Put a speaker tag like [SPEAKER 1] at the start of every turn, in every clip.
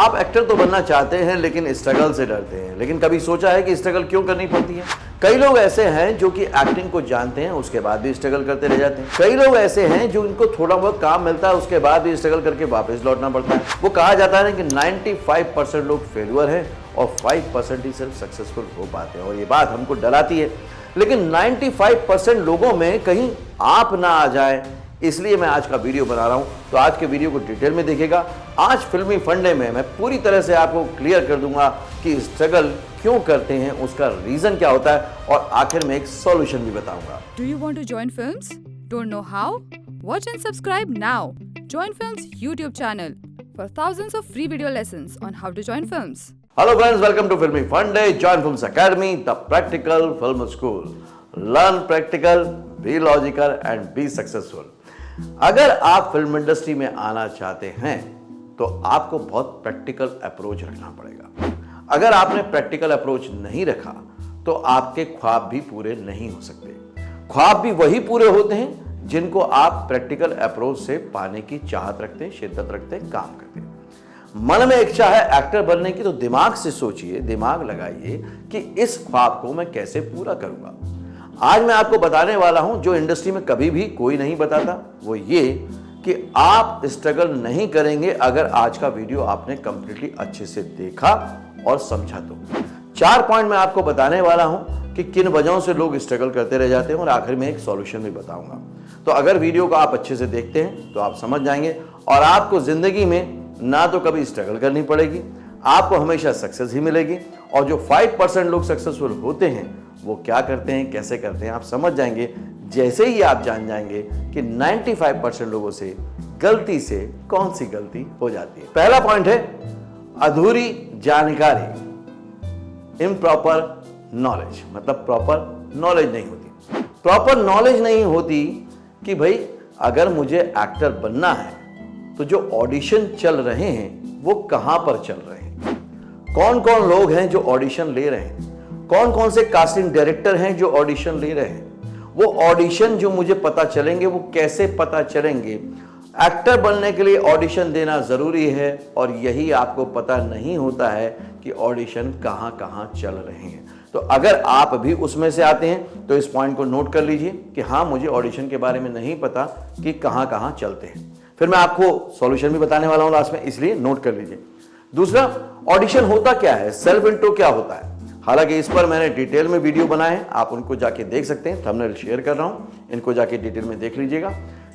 [SPEAKER 1] आप एक्टर तो बनना चाहते हैं लेकिन स्ट्रगल से डरते हैं। लेकिन कभी सोचा है कि स्ट्रगल क्यों करनी पड़ती है? कई लोग ऐसे हैं जो कि एक्टिंग को जानते हैं, उसके बाद भी स्ट्रगल करते रह जाते हैं। कई लोग ऐसे हैं जो इनको थोड़ा बहुत काम मिलता है, उसके बाद भी स्ट्रगल करके वापस लौटना पड़ता है। वो कहा जाता है कि 95% लोग फेल्यूर हैं और 5% ही सिर्फ सक्सेसफुल हो पाते हैं, और ये बात हमको डराती है। लेकिन 95% लोगों में कहीं आप ना आ जाए, इसलिए मैं आज का वीडियो बना रहा हूं। तो आज के वीडियो को डिटेल में देखिएगा। आज फिल्मी फंडे में मैं पूरी तरह से आपको क्लियर कर दूंगा कि स्ट्रगल क्यों करते हैं, उसका रीजन क्या होता है, और आखिर में एक सॉल्यूशन भी बताऊंगा।
[SPEAKER 2] Do you want to join films? Don't know how? Watch and subscribe now. Join Films YouTube channel for thousands of free video lessons on how to join films.
[SPEAKER 1] Hello friends, welcome to Filmy Fun Day, Join Films Academy, the practical film school. Learn practical, be logical and be successful. अगर आप film industry में आना चाहते हैं तो आपको बहुत practical approach रखना पड़ेगा। अगर आपने प्रैक्टिकल अप्रोच नहीं रखा तो आपके ख्वाब भी पूरे नहीं हो सकते। ख्वाब भी वही पूरे होते हैं जिनको आप प्रैक्टिकल अप्रोच से पाने की चाहत रखते हैं, शिद्दत रखते हैं, काम करते हैं। मन में इच्छा है एक्टर बनने की तो दिमाग से सोचिए, दिमाग लगाइए कि इस ख्वाब को मैं कैसे पूरा करूंगा। आज मैं आपको बताने वाला हूं जो इंडस्ट्री में कभी भी कोई नहीं बताता, वो ये कि आप स्ट्रगल नहीं करेंगे अगर आज का वीडियो आपने कंप्लीटली अच्छे से देखा और समझा तो। 4 पॉइंट मैं आपको बताने वाला हूं कि किन वजहों से लोग स्ट्रगल करते रह जाते हैं, और आखिर में एक सॉल्यूशन भी बताऊंगा। तो अगर वीडियो को आप अच्छे से देखते हैं तो आप समझ जाएंगे, और आपको जिंदगी में ना तो कभी स्ट्रगल करनी पड़ेगी, आपको हमेशा सक्सेस ही मिलेगी। और जो 5% लोग सक्सेसफुल होते हैं वो क्या करते हैं, कैसे करते हैं, आप समझ जाएंगे जैसे ही आप जान जाएंगे कि 95% लोगों से गलती से कौन सी गलती हो जाती है। पहला पॉइंट है अधूरी जानकारी, इम्प्रॉपर नॉलेज। मतलब प्रॉपर नॉलेज नहीं होती। प्रॉपर नॉलेज नहीं होती कि भाई अगर मुझे एक्टर बनना है तो जो ऑडिशन चल रहे हैं वो कहां पर चल रहे हैं, कौन कौन लोग हैं जो ऑडिशन ले रहे हैं, कौन कौन से कास्टिंग डायरेक्टर हैं जो ऑडिशन ले रहे हैं, वो ऑडिशन जो मुझे पता चलेंगे वो कैसे पता चलेंगे। एक्टर बनने के लिए ऑडिशन देना जरूरी है, और यही आपको पता नहीं होता है कि ऑडिशन कहां कहां चल रहे हैं। तो अगर आप भी उसमें से आते हैं तो इस पॉइंट को नोट कर लीजिए कि हाँ, मुझे ऑडिशन के बारे में नहीं पता कि कहां कहां चलते हैं। फिर मैं आपको सॉल्यूशन भी बताने वाला हूं लास्ट में, इसलिए नोट कर लीजिए। दूसरा, ऑडिशन होता क्या है, सेल्फ इंट्रो क्या होता है। हालांकि इस पर मैंने डिटेल में वीडियो बनाए हैं, आप उनको जाके देख सकते हैं, थंबनेल शेयर कर रहा हूं, इनको जाके डिटेल में देख लीजिएगा।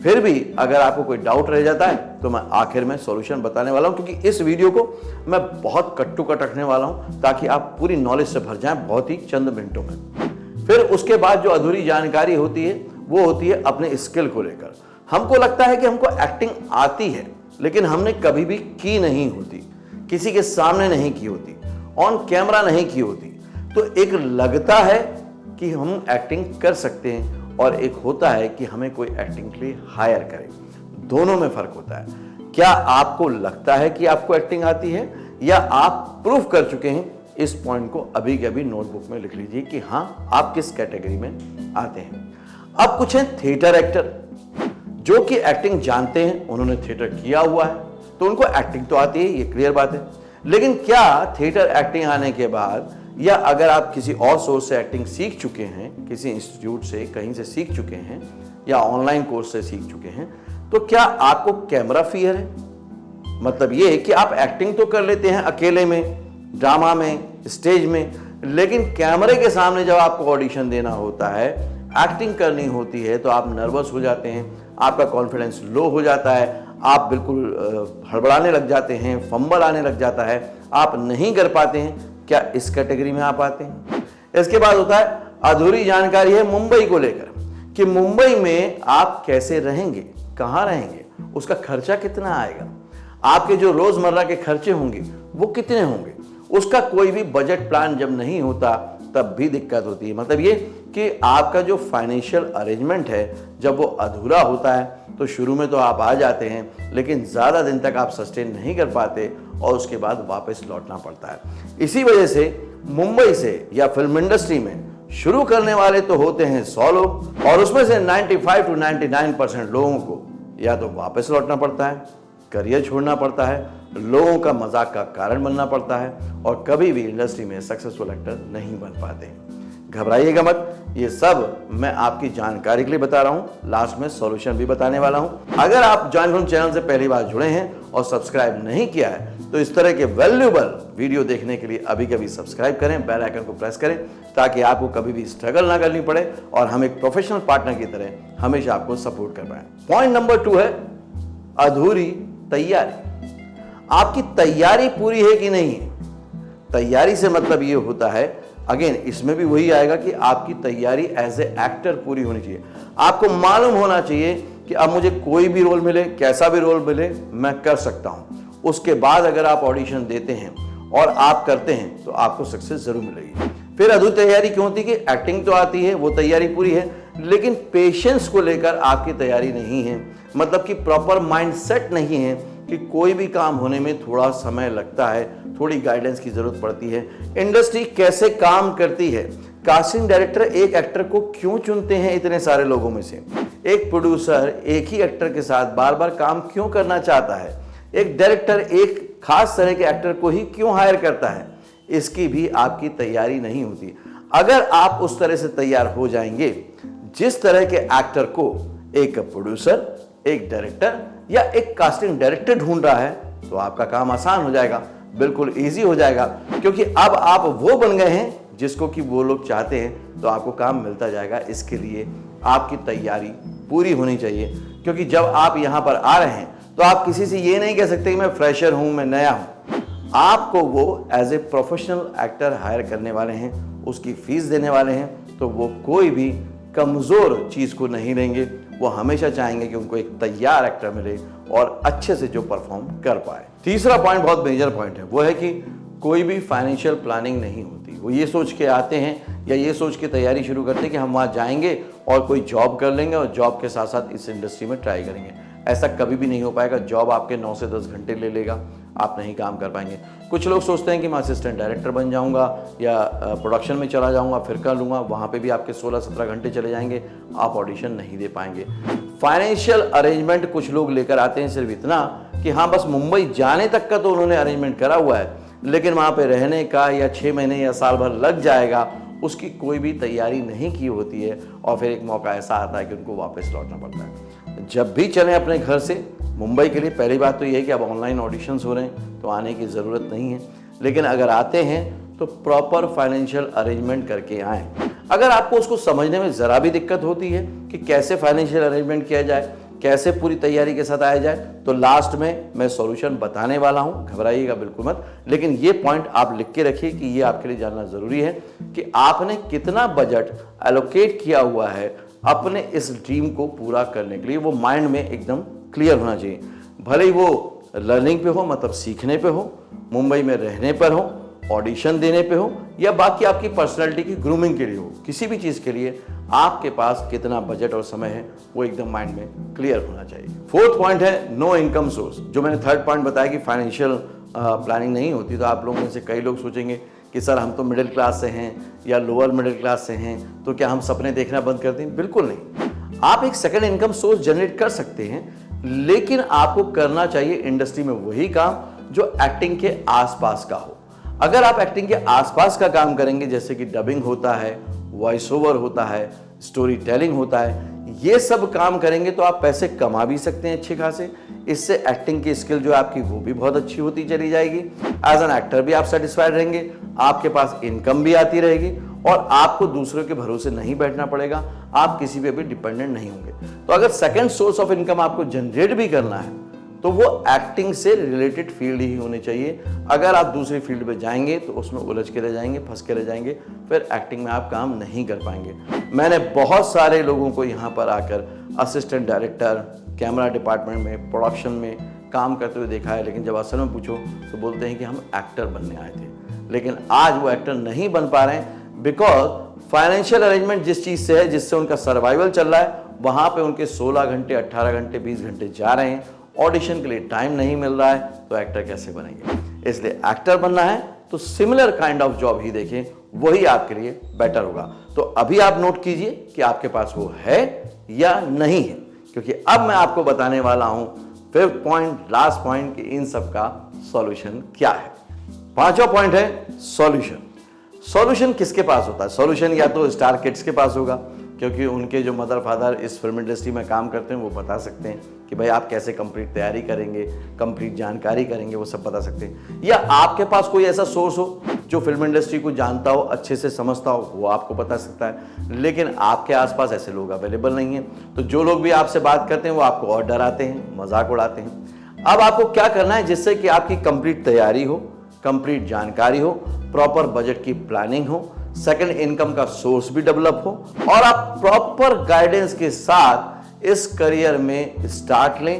[SPEAKER 1] फिर भी अगर आपको कोई डाउट रह जाता है तो मैं आखिर में सॉल्यूशन बताने वाला हूं, क्योंकि इस वीडियो को मैं बहुत कट टू कट रखने वाला हूं ताकि आप पूरी नॉलेज से भर जाएं बहुत ही चंद मिनटों में। फिर उसके बाद जो अधूरी जानकारी होती है वो होती है अपने स्किल को लेकर। हमको लगता है कि हमको एक्टिंग आती है लेकिन हमने कभी भी की नहीं होती, किसी के सामने नहीं की होती, ऑन कैमरा नहीं की होती। तो एक लगता है कि हम एक्टिंग कर सकते हैं, और एक होता है कि हमें कोई एक्टिंग के लिए हायर करे। दोनों में फर्क होता है। क्या आपको लगता है कि आपको एक्टिंग आती है, या आप प्रूफ कर चुके हैं? इस पॉइंट को अभी के अभी नोटबुक में लिख लीजिए कि हाँ, आप किस कैटेगरी में आते हैं। अब कुछ हैं थिएटर एक्टर जो कि एक्टिंग जानते हैं, उन्होंने थिएटर किया हुआ है तो उनको एक्टिंग तो आती है, ये क्लियर बात है। लेकिन क्या थिएटर एक्टिंग आने के बाद, या अगर आप किसी और सोर्स से एक्टिंग सीख चुके हैं, किसी इंस्टीट्यूट से कहीं से सीख चुके हैं, या ऑनलाइन कोर्स से सीख चुके हैं, तो क्या आपको कैमरा फियर है? मतलब ये कि आप एक्टिंग तो कर लेते हैं अकेले में, ड्रामा में, स्टेज में, लेकिन कैमरे के सामने जब आपको ऑडिशन देना होता है, एक्टिंग करनी होती है, तो आप नर्वस हो जाते हैं, आपका कॉन्फिडेंस लो हो जाता है, आप बिल्कुल हड़बड़ाने लग जाते हैं, फंबल आने लग जाता है, आप नहीं कर पाते हैं। क्या इस कैटेगरी में आप आते हैं? इसके बाद होता है अधूरी जानकारी है मुंबई को लेकर, कि मुंबई में आप कैसे रहेंगे, कहां रहेंगे, उसका खर्चा कितना आएगा, आपके जो रोजमर्रा के खर्चे होंगे वो कितने होंगे, उसका कोई भी बजट प्लान जब नहीं होता तब भी दिक्कत होती है। मतलब ये कि आपका जो फाइनेंशियल अरेंजमेंट है जब वो अधूरा होता है तो शुरू में तो आप आ जाते हैं, लेकिन ज़्यादा दिन तक आप सस्टेन नहीं कर पाते और उसके बाद वापस लौटना पड़ता है। इसी वजह से मुंबई से या फिल्म इंडस्ट्री में शुरू करने वाले तो होते हैं 100 लोग, और उसमें से 95 to 99% लोगों को या तो वापस लौटना पड़ता है, करियर छोड़ना पड़ता है, लोगों का मजाक का कारण बनना पड़ता है और कभी भी इंडस्ट्री में सक्सेसफुल एक्टर नहीं बन पाते। घबराइएगा मत, ये सब मैं आपकी जानकारी के लिए बता रहा हूं, लास्ट में सॉल्यूशन भी बताने वाला हूं। अगर आप जॉइन फिल्म चैनल से पहली बार जुड़े हैं और सब्सक्राइब नहीं किया है तो इस तरह के वैल्यूएबल वीडियो देखने के लिए अभी कभी सब्सक्राइब करें, बेल आइकन को प्रेस करें ताकि आपको कभी भी स्ट्रगल ना करनी पड़े और हम एक प्रोफेशनल पार्टनर की तरह हमेशा आपको सपोर्ट कर पाए। पॉइंट नंबर 2 है अधूरी तैयारी। आपकी तैयारी पूरी है कि नहीं है। तैयारी से मतलब ये होता है, अगेन इसमें भी वही आएगा कि आपकी तैयारी एज ए एक्टर पूरी होनी चाहिए। आपको मालूम होना चाहिए कि अब मुझे कोई भी रोल मिले, कैसा भी रोल मिले, मैं कर सकता हूं। उसके बाद अगर आप ऑडिशन देते हैं और आप करते हैं तो आपको सक्सेस जरूर मिलेगी। फिर अधूरी तैयारी क्यों होती है कि एक्टिंग तो आती है, वो तैयारी पूरी है, लेकिन पेशेंस को लेकर आपकी तैयारी नहीं है। मतलब कि प्रॉपर माइंडसेट नहीं है कि कोई भी काम होने में थोड़ा समय लगता है, थोड़ी गाइडेंस की जरूरत पड़ती है। इंडस्ट्री कैसे काम करती है, कास्टिंग डायरेक्टर एक एक्टर को क्यों चुनते हैं इतने सारे लोगों में से, एक प्रोड्यूसर एक ही एक्टर के साथ बार बार काम क्यों करना चाहता है, एक डायरेक्टर एक खास तरह के एक्टर को ही क्यों हायर करता है, इसकी भी आपकी तैयारी नहीं होती। अगर आप उस तरह से तैयार हो जाएंगे जिस तरह के एक्टर को एक प्रोड्यूसर, एक डायरेक्टर या एक कास्टिंग डायरेक्टर ढूंढ रहा है तो आपका काम आसान हो जाएगा, बिल्कुल इजी हो जाएगा, क्योंकि अब आप वो बन गए हैं जिसको कि वो लोग चाहते हैं, तो आपको काम मिलता जाएगा। इसके लिए आपकी तैयारी पूरी होनी चाहिए, क्योंकि जब आप यहां पर आ रहे हैं तो आप किसी से ये नहीं कह सकते कि मैं फ्रेशर हूं, मैं नया हूं। आपको वो as a professional actor hire करने वाले हैं, उसकी फीस देने वाले हैं, तो वो कोई भी कमजोर चीज को नहीं लेंगे। वो हमेशा चाहेंगे कि उनको एक तैयार एक्टर मिले और अच्छे से जो परफॉर्म कर पाए। तीसरा पॉइंट बहुत मेजर पॉइंट है, वो है कि कोई भी फाइनेंशियल प्लानिंग नहीं होती। वो ये सोच के आते हैं या ये सोच के तैयारी शुरू करते हैं कि हम वहाँ जाएंगे और कोई जॉब कर लेंगे और जॉब के साथ साथ इस इंडस्ट्री में ट्राई करेंगे। ऐसा कभी भी नहीं हो पाएगा। जॉब आपके 9 से 10 घंटे ले लेगा, आप नहीं काम कर पाएंगे। कुछ लोग सोचते हैं कि मैं असिस्टेंट डायरेक्टर बन जाऊंगा या प्रोडक्शन में चला जाऊंगा, फिर कर लूंगा, वहाँ पे भी आपके 16-17 घंटे चले जाएंगे, आप ऑडिशन नहीं दे पाएंगे। फाइनेंशियल अरेंजमेंट कुछ लोग लेकर आते हैं सिर्फ इतना कि हाँ बस मुंबई जाने तक का तो उन्होंने अरेंजमेंट करा हुआ है, लेकिन वहाँ पे रहने का या 6 महीने या साल भर लग जाएगा, उसकी कोई भी तैयारी नहीं की होती है और फिर एक मौका ऐसा आता है कि उनको वापस लौटना पड़ता है। जब भी चलें अपने घर से मुंबई के लिए, पहली बात तो ये है कि अब ऑनलाइन ऑडिशंस हो रहे हैं तो आने की ज़रूरत नहीं है, लेकिन अगर आते हैं तो प्रॉपर फाइनेंशियल अरेंजमेंट करके आएँ। अगर आपको उसको समझने में ज़रा भी दिक्कत होती है कि कैसे फाइनेंशियल अरेंजमेंट किया जाए, कैसे पूरी तैयारी के साथ आया जाए, तो लास्ट में मैं सॉल्यूशन बताने वाला हूं, घबराइएगा बिल्कुल मत। लेकिन ये पॉइंट आप लिख के रखिए कि ये आपके लिए जानना जरूरी है कि आपने कितना बजट एलोकेट किया हुआ है अपने इस ड्रीम को पूरा करने के लिए। वो माइंड में एकदम क्लियर होना चाहिए, भले ही वो लर्निंग पे हो, मतलब सीखने पे हो, मुंबई में रहने पर हो, ऑडिशन देने पे हो, या बाकी आपकी पर्सनैलिटी की ग्रूमिंग के लिए हो। किसी भी चीज़ के लिए आपके पास कितना बजट और समय है वो एकदम माइंड में क्लियर होना चाहिए। फोर्थ पॉइंट है नो इनकम सोर्स। जो मैंने थर्ड पॉइंट बताया कि फाइनेंशियल प्लानिंग नहीं होती, तो आप लोगों में से कई लोग सोचेंगे कि सर हम तो मिडिल क्लास से हैं या लोअर मिडिल क्लास से हैं, तो क्या हम सपने देखना बंद कर दें? बिल्कुल नहीं। आप एक सेकंड इनकम सोर्स जनरेट कर सकते हैं, लेकिन आपको करना चाहिए इंडस्ट्री में वही काम जो एक्टिंग के आसपास का हो। अगर आप एक्टिंग के आसपास का काम करेंगे, जैसे कि डबिंग होता है, वॉइस ओवर होता है, स्टोरी टेलिंग होता है, ये सब काम करेंगे तो आप पैसे कमा भी सकते हैं अच्छे खासे। इससे एक्टिंग की स्किल जो आपकी वो भी बहुत अच्छी होती चली जाएगी। एज एन एक्टर भी आप सेटिस्फाइड रहेंगे, आपके पास इनकम भी आती रहेगी और आपको दूसरों के भरोसे नहीं बैठना पड़ेगा, आप किसी पे भी डिपेंडेंट नहीं होंगे। तो अगर सेकंड सोर्स ऑफ इनकम आपको जनरेट भी करना है तो वो एक्टिंग से रिलेटेड फील्ड ही होनी चाहिए। अगर आप दूसरी फील्ड पे जाएंगे तो उसमें उलझ के रह जाएंगे, फंस के रह जाएंगे, फिर एक्टिंग में आप काम नहीं कर पाएंगे। मैंने बहुत सारे लोगों को यहाँ पर आकर असिस्टेंट डायरेक्टर, कैमरा डिपार्टमेंट में, प्रोडक्शन में काम करते हुए देखा है, लेकिन जब असल में पूछो तो बोलते हैं कि हम एक्टर बनने आए थे, लेकिन आज वो एक्टर नहीं बन पा रहे हैं बिकॉज फाइनेंशियल अरेंजमेंट जिस चीज़ से है, जिससे उनका सर्वाइवल चल रहा है, वहाँ पे उनके 16 घंटे, 18 घंटे, 20 घंटे जा रहे हैं, ऑडिशन के लिए टाइम नहीं मिल रहा है, तो एक्टर कैसे बनेंगे? इसलिए एक्टर बनना है तो सिमिलर काइंड ऑफ जॉब ही देखें, वही आपके लिए बेटर होगा। तो अभी आप नोट कीजिए कि आपके पास वो है या नहीं है, क्योंकि अब मैं आपको बताने वाला हूं फिफ्थ पॉइंट, लास्ट पॉइंट कि इन सब का सॉल्यूशन क्या है। पांचवा पॉइंट है सॉल्यूशन। सॉल्यूशन किसके पास होता है? सॉल्यूशन या तो स्टार किड्स के पास होगा, क्योंकि उनके जो मदर फादर इस फिल्म इंडस्ट्री में काम करते हैं वो बता सकते हैं कि भाई आप कैसे कंप्लीट तैयारी करेंगे, कंप्लीट जानकारी करेंगे, वो सब बता सकते हैं। या आपके पास कोई ऐसा सोर्स हो जो फिल्म इंडस्ट्री को जानता हो, अच्छे से समझता हो, वो आपको बता सकता है। लेकिन आपके आसपास ऐसे लोग अवेलेबल नहीं हैं, तो जो लोग भी आपसे बात करते हैं वो आपको और डराते हैं, मजाक उड़ाते हैं। अब आपको क्या करना है जिससे कि आपकी कंप्लीट तैयारी हो, कंप्लीट जानकारी हो, प्रॉपर बजट की प्लानिंग हो, सेकंड इनकम का सोर्स भी डेवलप हो और आप प्रॉपर गाइडेंस के साथ इस करियर में स्टार्ट लें,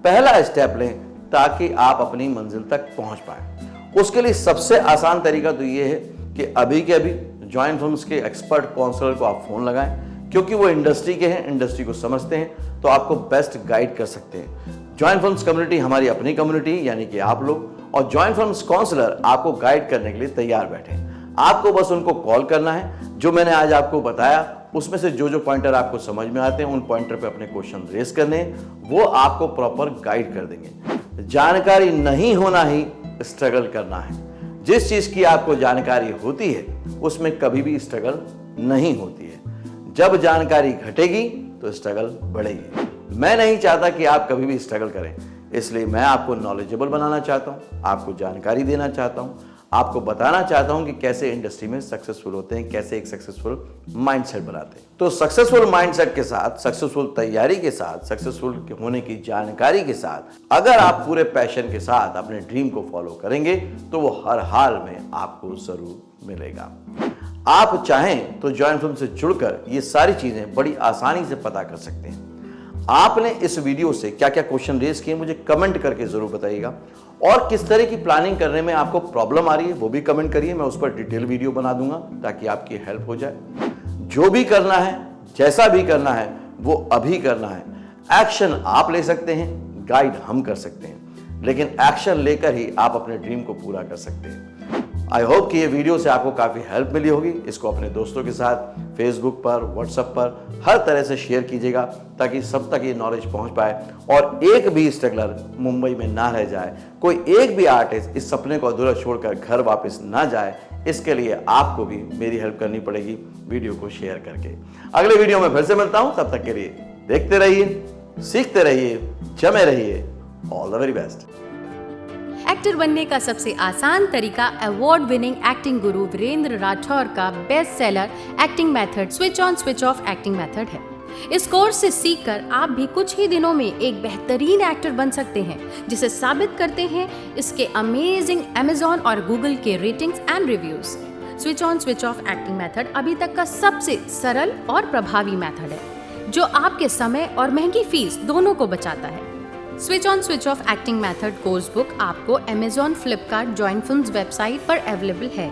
[SPEAKER 1] पहला स्टेप लें, ताकि आप अपनी मंजिल तक पहुंच पाएं। उसके लिए सबसे आसान तरीका तो ये है कि अभी के अभी जॉइन फिल्म्स के एक्सपर्ट काउंसलर को आप फोन लगाएं, क्योंकि वो इंडस्ट्री के हैं, इंडस्ट्री को समझते हैं, तो आपको बेस्ट गाइड कर सकते हैं। जॉइन फिल्म्स कम्युनिटी हमारी अपनी कम्युनिटी यानी कि आप लोग, और जॉइन फिल्म्स काउंसलर आपको गाइड करने के लिए तैयार बैठे हैं। आपको बस उनको कॉल करना है। जो मैंने आज आपको बताया उसमें से जो जो पॉइंटर आपको समझ में आते हैं उन पॉइंटर पे अपने क्वेश्चन रेज करने हैं, वो आपको प्रॉपर गाइड कर देंगे। जानकारी नहीं होना ही स्ट्रगल करना है। जिस चीज की आपको जानकारी होती है उसमें कभी भी स्ट्रगल नहीं होती है। जब जानकारी घटेगी तो स्ट्रगल बढ़ेगी। मैं नहीं चाहता कि आप कभी भी स्ट्रगल करें, इसलिए मैं आपको नॉलेजेबल बनाना चाहता हूं, आपको जानकारी देना चाहता हूं, आपको बताना चाहता हूं कि कैसे इंडस्ट्री में सक्सेसफुल होते हैं, कैसे एक सक्सेसफुल माइंडसेट बनाते हैं। तो सक्सेसफुल माइंडसेट के साथ, सक्सेसफुल तैयारी के साथ, सक्सेसफुल होने की जानकारी के साथ अगर आप पूरे पैशन के साथ अपने ड्रीम को फॉलो करेंगे तो वो हर हाल में आपको जरूर मिलेगा। आप चाहें तो जॉइन फिल्म से जुड़कर ये सारी चीजें बड़ी आसानी से पता कर सकते हैं। आपने इस वीडियो से क्या क्या क्वेश्चन रेज किए मुझे कमेंट करके जरूर बताइएगा, और किस तरह की प्लानिंग करने में आपको प्रॉब्लम आ रही है वो भी कमेंट करिए। मैं उस पर डिटेल वीडियो बना दूंगा ताकि आपकी हेल्प हो जाए। जो भी करना है, जैसा भी करना है, वो अभी करना है। एक्शन आप ले सकते हैं, गाइड हम कर सकते हैं, लेकिन एक्शन लेकर ही आप अपने ड्रीम को पूरा कर सकते हैं। आई होप कि ये वीडियो से आपको काफ़ी हेल्प मिली होगी। इसको अपने दोस्तों के साथ फेसबुक पर, व्हाट्सएप पर हर तरह से शेयर कीजिएगा ताकि सब तक ये नॉलेज पहुंच पाए और एक भी स्ट्रगलर मुंबई में ना रह जाए, कोई एक भी आर्टिस्ट इस सपने को अधूरा छोड़कर घर वापस ना जाए। इसके लिए आपको भी मेरी हेल्प करनी पड़ेगी वीडियो को शेयर करके। अगले वीडियो में फिर से मिलता हूं, तब तक के लिए देखते रहिए, सीखते रहिए, जमे रहिए। All the very best.
[SPEAKER 3] Actor बनने का सबसे आसान तरीका अवार्ड विनिंग एक्टिंग गुरु वीरेंद्र राठौर का best seller acting method switch on switch off acting method है। इस कोर्स से सीखकर आप भी कुछ ही दिनों में एक बेहतरीन एक्टर बन सकते हैं, जिसे साबित करते हैं इसके अमेजिंग Amazon और Google के ratings and reviews. Switch on switch off acting method अभी तक का सबसे सरल और प्रभावी मेथड है, जो आपके समय और महंगी फीस दोनों को बचाता है। Switch on switch off acting method course book आपको Amazon, Flipkart, join films website पर अवेलेबल है।